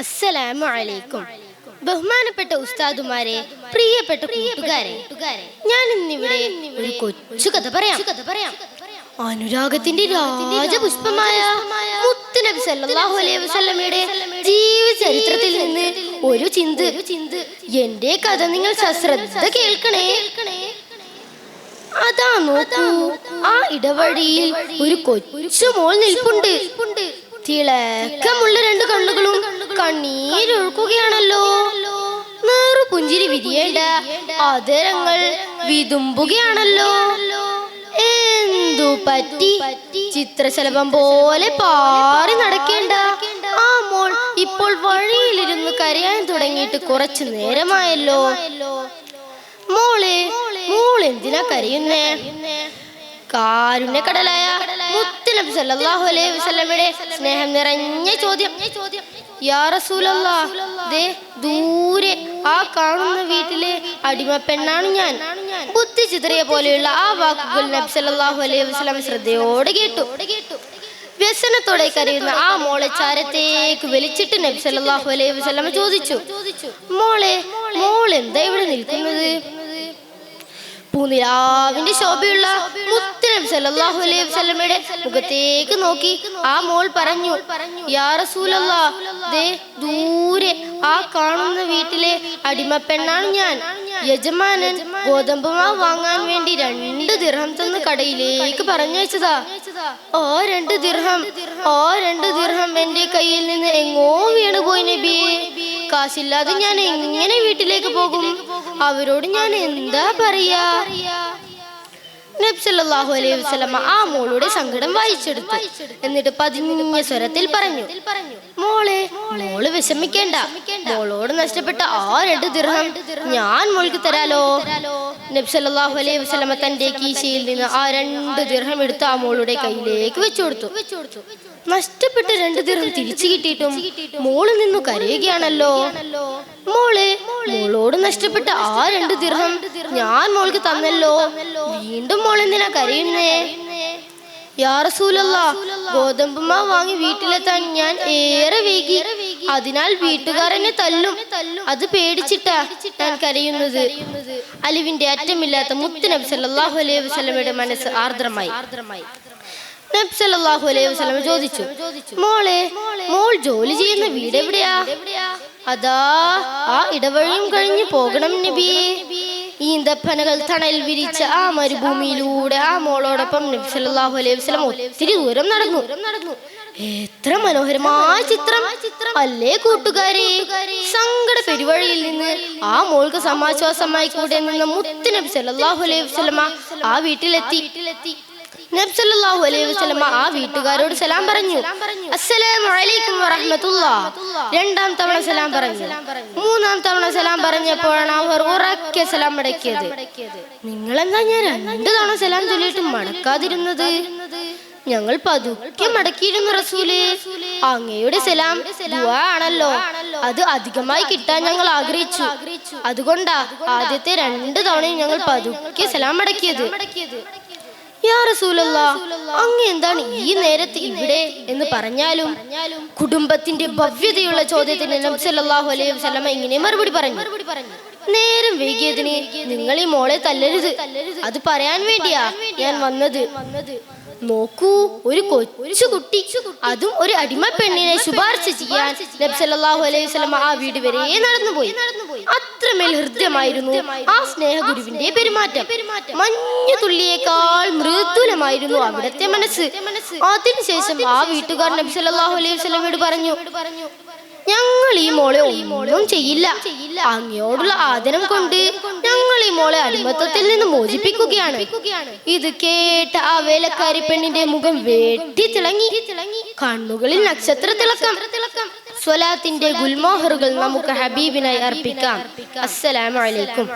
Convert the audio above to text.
അസ്സലാമു അലൈക്കും. ബഹുമാനപ്പെട്ട ഉസ്താദുമാരെ, പ്രിയപ്പെട്ട കൂട്ടുകാരെ, ഞാൻ ഇന്നിവിടെ ഒരു കൊച്ചു കഥ പറയാം. അനുരാഗത്തിന്റെ രാജപുഷ്പമായ മുത്തുനബി സല്ലല്ലാഹു അലൈഹി വസല്ലമയുടെ ജീവിത ചരിത്രത്തിൽ നിന്ന് ഒരു ചിന്ത്. എന്റെ കഥ നിങ്ങൾ സശ്രദ്ധ കേൾക്കണേ. അതാ നോക്കൂ, ആ ഇടവഴിയിൽ ഒരു കൊച്ചു മോൾ നിൽപ്പുണ്ട്. തിളക്കമുള്ള രണ്ട് കണ്ണുകളും കണ്ണീരൊഴുക്കുകയാണല്ലോ. നേറു പുഞ്ചിരി വിരിയേണ്ട അതരങ്ങൾ വിതുമ്പുകയാണല്ലോ. എന്തു പറ്റി? ചിത്രശലഭം പോലെ പാറി നടക്കേണ്ട ആ മോൾ ഇപ്പോൾ വഴിയിലിരുന്ന് കരയാൻ തുടങ്ങിയിട്ട് കുറച്ചു നേരമായല്ലോ. മോൾ എന്തിനാ കരയുന്നേ? കാരുണ്യക്കടലായ മുത്തുനബി സല്ലല്ലാഹു അലൈഹി വസല്ലമയുടെ സ്നേഹം നിറഞ്ഞ ചോദ്യം. യാ റസൂലല്ലാഹ്, ദേ ദൂരെ ആ കാണുന്ന വീട്ടിലെ അടിമ പെണ്ണാണ് ഞാൻ. ബുദ്ധി ചിതറിയ പോലെയുള്ള ആ വാക്കുകൾ നബി സല്ലല്ലാഹു അലൈഹി വസല്ലം ശ്രദ്ധയോടെ കേട്ടു. വ്യസനത്തോടെ കരയുന്ന ആ മോളെ ചാരത്തേക്ക് വലിച്ചിട്ട് നബി സല്ലല്ലാഹു അലൈഹി വസല്ലം ചോദിച്ചു, മോൾ എന്താ ഇവിടെ നിൽക്കുന്നത്? പൂനിലാവിന്റെ ശോഭയുള്ള മുത്തുനബി സല്ലല്ലാഹു അലൈഹി വസല്ലമയുടെ മുഖത്തേക്ക് നോക്കി ആ മോൾ പറഞ്ഞു, യാ റസൂലല്ലാഹ്, ദേ ദൂരെ ആ കാണുന്ന വീട്ടിലെ അടിമ പെണ്ണാണ് ഞാൻ. യജമാനൻ ഗോതമ്പ് മാവ് വാങ്ങാൻ വേണ്ടി 2 ദിർഹം തന്ന് കടയിലേക്ക് പറഞ്ഞയച്ചതാ. ഓ 2 ദിർഹം എന്റെ കയ്യിൽ നിന്ന് എങ്ങോ വീണുപോയി നബിയേ. കാശില്ലാതെ ഞാൻ എങ്ങനെ വീട്ടിലേക്ക് പോകും? അവരോട് ഞാൻ എന്താ പറയാ? നബി സല്ലല്ലാഹു അലൈഹി വസല്ലമ ആ മോളുടെ സങ്കടം വായിച്ചെടുത്തു. എന്നിട്ട് പതിഞ്ഞ സ്വരത്തിൽ പറഞ്ഞു, മോള് വിഷമിക്കേണ്ട. മോളോട് നഷ്ടപ്പെട്ട ആ 2 ദിർഹം ഞാൻ മോൾക്ക് തരാലോ. നബി സല്ലല്ലാഹു അലൈഹി വസല്ലമ തന്റെ കീശയിൽ നിന്ന് ആ 2 ദിർഹം എടുത്ത് ആ മോളുടെ കയ്യിലേക്ക് വെച്ചു കൊടുത്തു. നഷ്ടപ്പെട്ട 2 ദിർഹം തിരിച്ചു കിട്ടിയിട്ടും മോള് നിന്നു കരയുകയാണല്ലോ. മോളോട് നഷ്ടപ്പെട്ട ആ 2 ദിർഹം ഞാൻ മോൾക്ക് തന്നല്ലോ. വീണ്ടും മോൾ എന്തിനാ കരയുന്നേ? യാ റസൂലല്ലാഹ്, ഗോതമ്പ് മാവ് വാങ്ങി വീട്ടിലെത്താൻ ഞാൻ ഏറെ വൈകി. അതിനാൽ വീട്ടുകാരനെ തല്ലും. അത് പേടിച്ചിട്ടാ ഞാൻ കരയുന്നത്. അലിവിന്റെ അറ്റമില്ലാത്ത മുത്തുനബി സല്ലല്ലാഹു അലൈഹി വസല്ലമയുടെ മനസ്സ് ആർദ്രമായി. നബി സല്ലല്ലാഹു അലൈഹി വസല്ലം ചോദിച്ചു, മോൾ ജോലി ചെയ്യുന്ന വീട് എവിടെയാ? അതാ ആ ഇടവഴിയും കഴിഞ്ഞ് പോകണം നബിയേ. ഈന്തപ്പനകൾ തണൽ വിരിച്ച ആ മരുഭൂമിയിലൂടെ ആ മോളോടൊപ്പം നബി സല്ലല്ലാഹു അലൈഹി വസല്ലം ഒത്തിരി ദൂരം നടന്നു. എത്ര മനോഹരമായ ചിത്രം അല്ലേ കൂട്ടുകാരെ? സങ്കട പെരുവഴിയിൽ നിന്ന് ആ മോൾക്ക് സമാശ്വാസമായി കൂടെ നിന്ന മുത്തുനബി സല്ലല്ലാഹു അലൈഹി വസല്ലം ആ വീട്ടിലെത്തി. നബി സല്ലല്ലാഹു അലൈഹി വസല്ലം ആ വീട്ടുകാരോട് സലാം പറഞ്ഞു. അസ്സലാമു അലൈക്കും വറഹ്മത്തുള്ളാഹ്. 2ാം തവണ സലാം പറഞ്ഞു. 3ാം തവണ സലാം പറഞ്ഞപ്പോഴാണ് അവർ ഉറക്കെ സലാം മടക്കിയത്. നിങ്ങളെന്താ ഞാൻ 2 തവണ സലാം ചൊല്ലിയിട്ട് മടക്കാതിരുന്നത്? ഞങ്ങൾ പതുക്കെ മടക്കിയിരുന്നു റസൂലേ. അങ്ങയുടെ സലാം ദുആ ആണല്ലോ, അത് അധികമായി കിട്ടാൻ ഞങ്ങൾ ആഗ്രഹിച്ചു. അതുകൊണ്ടാ ആദ്യത്തെ 2 തവണയും ഞങ്ങൾ പതുക്കെ സലാം മടക്കിയത്. യാ റസൂലല്ലാഹ്, അങ്ങ് എന്താണ് ഈ നേരത്ത് ഇവിടെ എന്ന് പറഞ്ഞാലും കുടുംബത്തിന്റെ ഭവ്യതയുള്ള ചോദ്യത്തിന് നബി സല്ലല്ലാഹു അലൈഹി വസല്ലം ഇങ്ങനെ മറുപടി പറഞ്ഞു, നേരം വൈകിയതിന് നിങ്ങൾ ഈ മോളെ തല്ലരുത്. അത് പറയാൻ വേണ്ടിയാ ഞാൻ വന്നത്. നോക്കൂ, ഒരു കൊച്ചു കുട്ടി, അതും ഒരു അടിമ പെണ്ണിനെ ശുപാർശ ചെയ്യാൻ നബി സല്ലല്ലാഹു അലൈഹി വസല്ലം ആ വീട് വരെ നടന്നുപോയി. അത്രമേൽ ഹൃദ്യമായിരുന്നു ആ സ്നേഹഗുരുവിന്റെ പെരുമാറ്റം. മഞ്ഞു തുള്ളിയേക്കാൾ മൃദുലമായിരുന്നു അവിടുത്തെ മനസ്സ്. അതിനുശേഷം ആ വീട്ടുകാർ നബി സല്ലല്ലാഹു അലൈഹി വസല്ലമയോട് പറഞ്ഞു, ഞങ്ങൾ ഈ മോളെ ഒന്നും ചെയ്യില്ല. അങ്ങയോടുള്ള ആദരം കൊണ്ട് ഞങ്ങൾ ഈ മോളെ അടിമത്തത്തിൽ നിന്ന് മോചിപ്പിക്കുകയാണ്. ഇത് കേട്ട ആ വേലക്കാരി പെണ്ണിന്റെ മുഖം വെട്ടി തിളങ്ങി. കണ്ണുകളിൽ നക്ഷത്ര തിളക്കം. സ്വലാത്തിന്റെ ഗുൽമോഹറുകൾ നമുക്ക് ഹബീബിനായി അർപ്പിക്കാം. അസ്സലാമു അലൈക്കും.